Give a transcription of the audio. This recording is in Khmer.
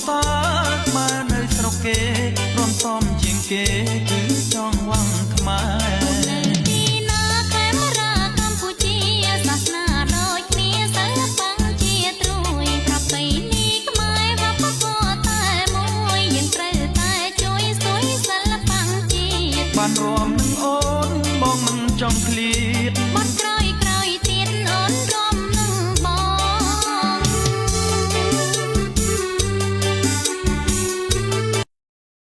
សាខ្មែរនៅស្រុកគេរំសំជាងគេគឺចង់វងខ្មែរទីណាខេមរាកម្ពុជាសាសនាដូចគ្នាសិល្បៈជាត្រួយប្រពៃណីខ្មែរវប្បធម៌តែមួយយើងត្រូវតែជួយស្ទួយសិល្បៈជាតិបានរួម